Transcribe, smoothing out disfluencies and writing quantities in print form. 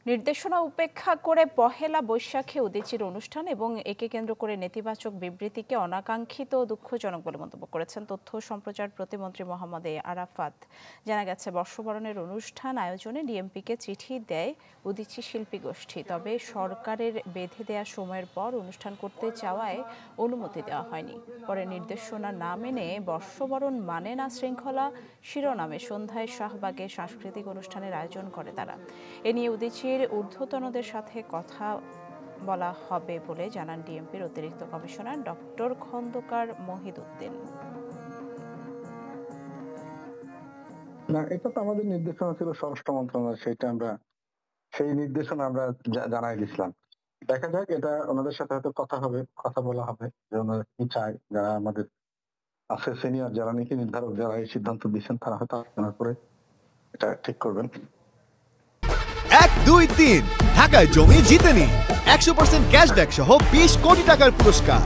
নির্দেশনা উপেক্ষা করে পহেলা বৈশাখে উদীচীর অনুষ্ঠান এবং একে কেন্দ্র করে নেতিবাচক বিবৃতিকে অনাকাঙ্ক্ষিত ও দুঃখজনক বলে মন্তব্য করেছেন তথ্য ও সম্প্রচার প্রতিমন্ত্রী মোহাম্মদ এ আরাফাত। জানা গেছে, বর্ষবরণের অনুষ্ঠান আয়োজনে ডিএমপিকে চিঠি দেয় উদীচী শিল্পী গোষ্ঠী। তবে সরকারের বেঁধে দেয়া সময়ের পর অনুষ্ঠান করতে চাওয়ায় অনুমতি দেওয়া হয়নি। পরে নির্দেশনা না মেনে বর্ষবরণ মানে না শৃঙ্খলা শিরোনামে সন্ধ্যায় শাহবাগে সাংস্কৃতিক অনুষ্ঠানের আয়োজন করে তারা। এ নিয়ে উদীচীর ঊর্ধ্বতনদের সাথে কথা বলা হবে বলে জানান ডিএমপির অতিরিক্ত কমিশনার ডক্টর খন্দকার মহিদউদ্দিন। না, এটা তো আমাদের নির্দেশনা ছিল স্বরাষ্ট্র মন্ত্রণালয়, সেই নির্দেশনা আমরা জানাই দিছিলাম। দেখা যাক, এটা ওনাদের সাথে হয়তো কথা বলা হবে যে ওনারা কি চায়। যারা আমাদের আছে সিনিয়র, যারা নীতি নির্ধারক, যারা এই সিদ্ধান্ত দিচ্ছেন, তারা হয়তো আলোচনা করে এটা ঠিক করবেন। 1, 2, 3 ঢাকায় জমি জিতে নিন 100% ক্যাশব্যাক সহ 20 কোটি টাকার পুরস্কার।